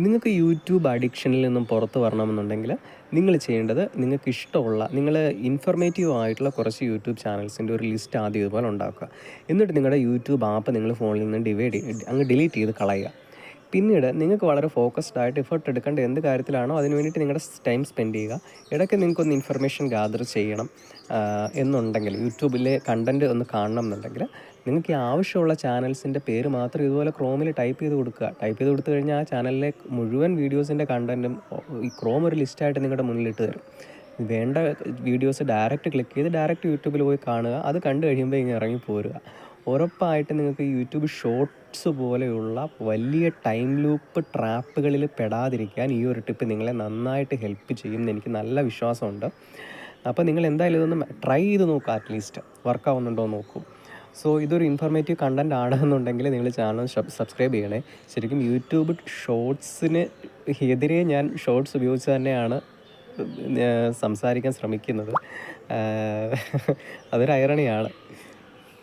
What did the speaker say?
നിങ്ങൾക്ക് യൂട്യൂബ് അഡിക്ഷനിൽ നിന്നും പുറത്ത് വരണമെന്നുണ്ടെങ്കിൽ നിങ്ങൾ ചെയ്യേണ്ടത് നിങ്ങൾക്ക് ഇഷ്ടമുള്ള ഇൻഫർമേറ്റീവ് ആയിട്ടുള്ള കുറച്ച് യൂട്യൂബ് ചാനൽസിൻ്റെ ഒരു ലിസ്റ്റ് ആദ്യം ഇതുപോലെ ഉണ്ടാക്കുക. എന്നിട്ട് നിങ്ങളുടെ യൂട്യൂബ് ആപ്പ് നിങ്ങൾ ഫോണിൽ നിന്ന് ഡിലീറ്റ് ചെയ്ത് കളയുക. പിന്നീട് നിങ്ങൾക്ക് വളരെ ഫോക്കസ്ഡ് ആയിട്ട് എഫേർട്ട് എടുക്കേണ്ട എന്ത് കാര്യത്തിലാണോ അതിന് വേണ്ടിയിട്ട് നിങ്ങളുടെ ടൈം സ്പെൻഡ് ചെയ്യുക. ഇടയ്ക്ക് നിങ്ങൾക്കൊന്ന് ഇൻഫർമേഷൻ ഗ്യാദർ ചെയ്യണം എന്നുണ്ടെങ്കിൽ, യൂട്യൂബിലെ കണ്ടൻറ്റ് ഒന്ന് കാണണം എന്നുണ്ടെങ്കിൽ നിങ്ങൾക്ക് ഈ ആവശ്യമുള്ള ചാനൽസിൻ്റെ പേര് മാത്രം ഇതുപോലെ ക്രോമിൽ ടൈപ്പ് ചെയ്ത് കൊടുക്കുക. ടൈപ്പ് ചെയ്ത് കൊടുത്തു കഴിഞ്ഞാൽ ആ ചാനലിലെ മുഴുവൻ വീഡിയോസിൻ്റെ കണ്ടൻറ്റും ഈ ക്രോം ഒരു ലിസ്റ്റായിട്ട് നിങ്ങളുടെ മുന്നിലിട്ട് തരും. വേണ്ട വീഡിയോസ് ഡയറക്റ്റ് ക്ലിക്ക് ചെയ്ത് ഡയറക്റ്റ് യൂട്യൂബിൽ പോയി കാണുക. അത് കണ്ടു കഴിയുമ്പോൾ ഇങ്ങനെ ഇറങ്ങി പോരുക. ഉറപ്പായിട്ട് നിങ്ങൾക്ക് യൂട്യൂബ് ഷോർട്സ് പോലെയുള്ള വലിയ ടൈം ലൂപ്പ് ട്രാപ്പുകളിൽ പെടാതിരിക്കാൻ ഈ ഒരു ടിപ്പ് നിങ്ങളെ നന്നായിട്ട് ഹെൽപ്പ് ചെയ്യുമെന്ന് എനിക്ക് നല്ല വിശ്വാസമുണ്ട്. അപ്പോൾ നിങ്ങൾ എന്തായാലും ഇതൊന്ന് ട്രൈ ചെയ്ത് നോക്കുക. അറ്റ്ലീസ്റ്റ് വർക്കാവുന്നുണ്ടോ എന്ന് നോക്കൂ. സോ ഇതൊരു ഇൻഫർമേറ്റീവ് കണ്ടൻറ് ആണെന്നുണ്ടെങ്കിൽ നിങ്ങൾ ചാനൽ സബ്സ്ക്രൈബ് ചെയ്യണേ. ശരിക്കും യൂട്യൂബ് ഷോർട്സിന് എതിരെ ഞാൻ ഷോർട്സ് ഉപയോഗിച്ച് തന്നെയാണ് സംസാരിക്കാൻ ശ്രമിക്കുന്നത്. അതൊരു ഐറണിയാണ്.